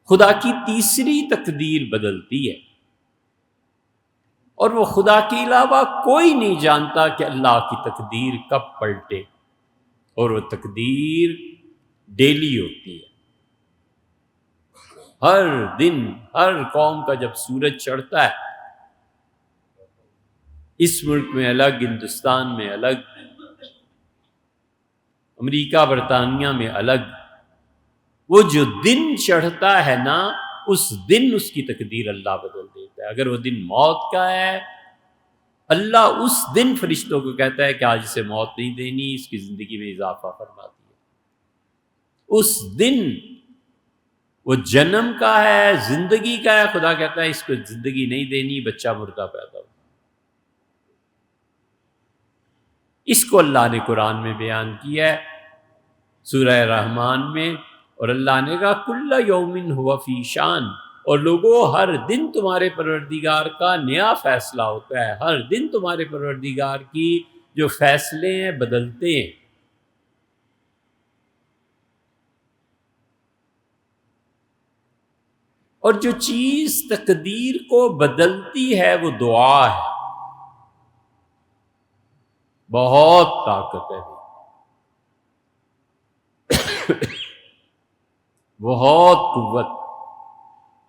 خدا کی تیسری تقدیر بدلتی ہے، اور وہ خدا کے علاوہ کوئی نہیں جانتا کہ اللہ کی تقدیر کب پلٹے، اور وہ تقدیر ڈیلی ہوتی ہے۔ ہر دن ہر قوم کا جب سورج چڑھتا ہے، اس ملک میں الگ، ہندوستان میں الگ، امریکہ برطانیہ میں الگ، وہ جو دن چڑھتا ہے نا، اس دن اس کی تقدیر اللہ بدل دیتا ہے۔ اگر وہ دن موت کا ہے، اللہ اس دن فرشتوں کو کہتا ہے کہ آج اسے موت نہیں دینی، اس کی زندگی میں اضافہ فرما دیا۔ اس دن وہ جنم کا ہے، زندگی کا ہے، خدا کہتا ہے اس کو زندگی نہیں دینی، بچہ مردہ پیدا ہو۔ اس کو اللہ نے قرآن میں بیان کیا ہے سورہ رحمان میں، اور اللہ نے کہا کل یوم ہوا فی شان، اور لوگوں ہر دن تمہارے پروردگار کا نیا فیصلہ ہوتا ہے، ہر دن تمہارے پروردگار کی جو فیصلے ہیں بدلتے ہیں۔ اور جو چیز تقدیر کو بدلتی ہے وہ دعا ہے، بہت طاقت ہے، بہت قوت۔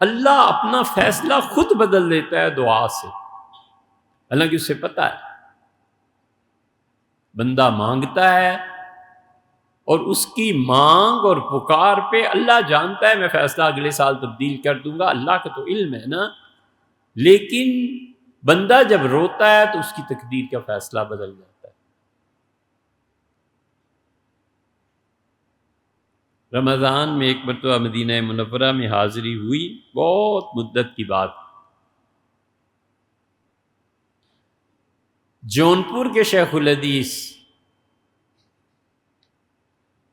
اللہ اپنا فیصلہ خود بدل دیتا ہے دعا سے، حالانکہ اسے پتہ ہے بندہ مانگتا ہے، اور اس کی مانگ اور پکار پہ اللہ جانتا ہے میں فیصلہ اگلے سال تبدیل کر دوں گا، اللہ کا تو علم ہے نا، لیکن بندہ جب روتا ہے تو اس کی تقدیر کا فیصلہ بدل جاتا ہے۔ رمضان میں ایک مرتبہ مدینہ منورہ میں حاضری ہوئی، بہت مدت کی بات، جونپور کے شیخ الحدیث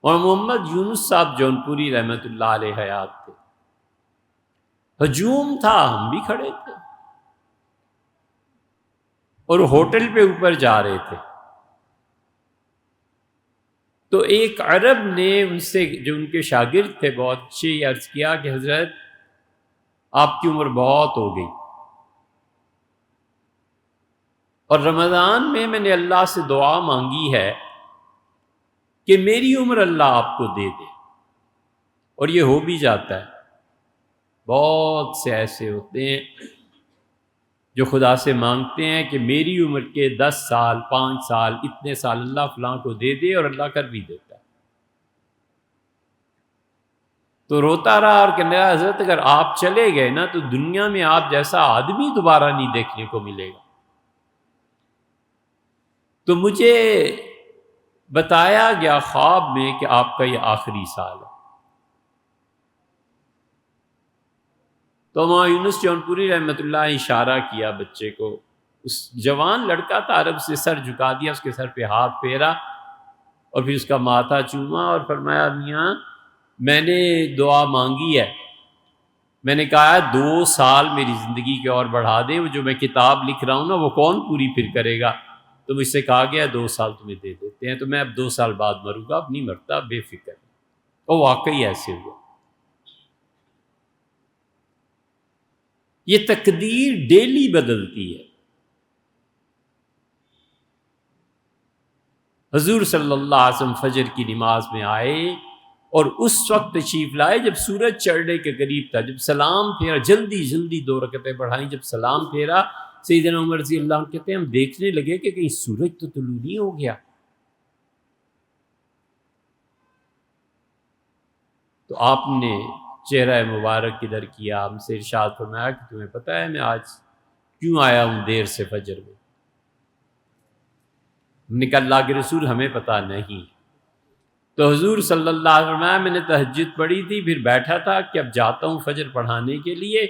اور محمد یونس صاحب جونپوری رحمۃ اللہ علیہ حیات تھے، ہجوم تھا، ہم بھی کھڑے تھے، اور ہوٹل پہ اوپر جا رہے تھے، تو ایک عرب نے ان سے، جو ان کے شاگرد تھے بہت اچھے، عرض کیا کہ حضرت آپ کی عمر بہت ہو گئی، اور رمضان میں نے اللہ سے دعا مانگی ہے کہ میری عمر اللہ آپ کو دے دے، اور یہ ہو بھی جاتا ہے۔ بہت سے ایسے ہوتے ہیں جو خدا سے مانگتے ہیں کہ میری عمر کے 10 سال 5 سال اتنے سال اللہ فلاں کو دے دے، اور اللہ کر بھی دیتا ہے۔ تو روتا رہا اور کہنے لگا حضرت اگر آپ چلے گئے نا تو دنیا میں آپ جیسا آدمی دوبارہ نہیں دیکھنے کو ملے گا۔ تو مجھے بتایا گیا خواب میں کہ آپ کا یہ آخری سال ہے۔ تو وہاں یونس جونپوری رحمۃ اللہ نے اشارہ کیا بچے کو، اس جوان لڑکا تھا، عرب سے سر جھکا دیا، اس کے سر پہ ہاتھ پھیرا، اور پھر اس کا ماتھا چوما اور فرمایا میاں میں نے دعا مانگی ہے، میں نے کہا 2 سال میری زندگی کے اور بڑھا دیں، وہ جو میں کتاب لکھ رہا ہوں نا وہ کون پوری پھر کرے گا؟ تو مجھ سے کہا گیا 2 سال تمہیں دے دیتے ہیں، تو میں اب 2 سال بعد مروں گا، اب نہیں مرتا، بے فکر۔ اور واقعی ایسے ہوا۔ یہ تقدیر ڈیلی بدلتی ہے۔ حضور صلی اللہ علیہ وسلم فجر کی نماز میں آئے اور اس وقت تشریف لائے جب سورج چڑھنے کے قریب تھا، جب سلام پھیرا، جلدی 2 رکعتیں پڑھائیں، جب سلام پھیرا سیدنا عمر رضی اللہ عنہ کہتے ہیں ہم دیکھنے لگے کہ کہیں سورج تو طلوع نہیں ہو گیا۔ تو آپ نے چہرہ مبارک ادھر کیا، ہم سے ارشاد فرمایا کہ تمہیں پتہ ہے میں آج کیوں آیا ہوں دیر سے فجر میں؟ ہم نے کہا اللہ کے رسول ہمیں پتہ نہیں۔ تو حضور صلی اللہ علیہ وسلم فرمایا میں نے تہجد پڑھی تھی، پھر بیٹھا تھا کہ اب جاتا ہوں فجر پڑھانے کے لیے،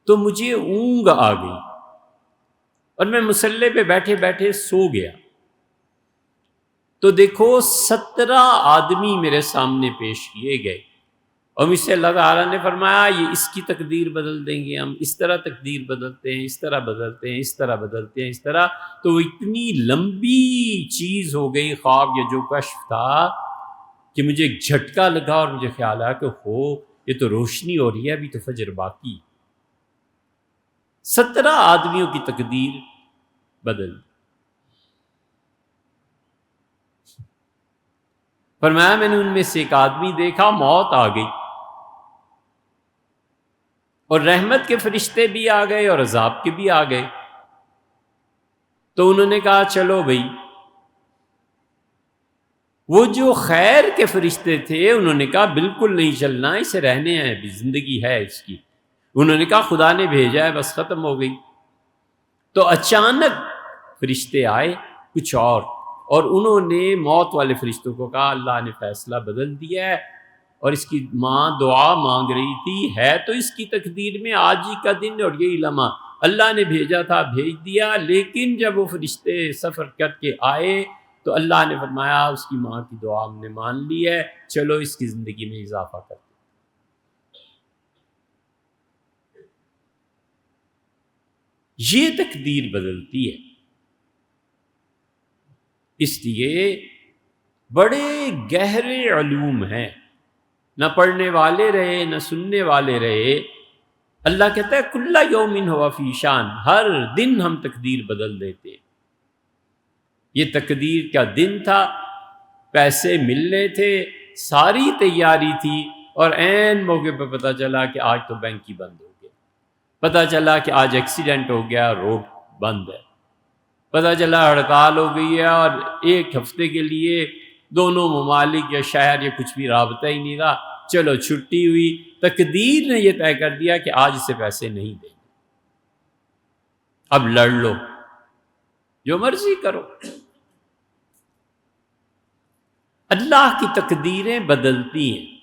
تو مجھے اونگ آ گئی اور میں مصلی پہ بیٹھے بیٹھے سو گیا۔ تو دیکھو 17 آدمی میرے سامنے پیش کیے گئے، اور مجھ سے اللہ تعالیٰ نے فرمایا یہ اس کی تقدیر بدل دیں گے ہم، اس طرح تقدیر بدلتے ہیں، اس طرح بدلتے ہیں، اس طرح بدلتے ہیں، اس طرح۔ تو وہ اتنی لمبی چیز ہو گئی خواب یا جو کشف تھا کہ مجھے ایک جھٹکا لگا، اور مجھے خیال آیا کہ یہ تو روشنی ہو رہی ہے، ابھی تو فجر باقی۔ 17 آدمیوں کی تقدیر بدل۔ فرمایا میں نے ان میں سے ایک آدمی دیکھا، موت آ گئی اور رحمت کے فرشتے بھی آ گئے اور عذاب کے بھی آ گئے۔ تو انہوں نے کہا چلو بھئی، وہ جو خیر کے فرشتے تھے انہوں نے کہا بالکل نہیں چلنا، اسے رہنے ہیں، ابھی زندگی ہے اس کی۔ انہوں نے کہا خدا نے بھیجا ہے، بس ختم ہو گئی۔ تو اچانک فرشتے آئے کچھ اور انہوں نے موت والے فرشتوں کو کہا اللہ نے فیصلہ بدل دیا ہے، اور اس کی ماں دعا مانگ رہی تھی، ہے تو اس کی تقدیر میں آج ہی کا دن اور یہی لمحہ، اللہ نے بھیجا تھا بھیج دیا۔ لیکن جب وہ فرشتے سفر کر کے آئے تو اللہ نے فرمایا اس کی ماں کی دعا ہم نے مان لی ہے، چلو اس کی زندگی میں اضافہ کر دو۔ یہ تقدیر بدلتی ہے۔ اس لیے بڑے گہرے علوم ہیں، نہ پڑھنے والے رہے نہ سننے والے رہے، اللہ کہتا ہے کل یوم ہوا فی شان، ہر دن ہم تقدیر بدل دیتے۔ یہ تقدیر کا دن تھا، پیسے ملنے تھے، ساری تیاری تھی، اور عین موقع پہ پتہ چلا کہ آج تو بینک ہی بند ہو گیا، پتہ چلا کہ آج ایکسیڈنٹ ہو گیا، روڈ بند ہے، پتہ چلا ہڑتال ہو گئی ہے، اور ایک ہفتے کے لیے دونوں ممالک یا شہر یا کچھ بھی رابطہ ہی نہیں رہا، چلو چھٹی ہوئی۔ تقدیر نے یہ طے کر دیا کہ آج اسے پیسے نہیں دیں گے، اب لڑ لو، جو مرضی کرو۔ اللہ کی تقدیریں بدلتی ہیں۔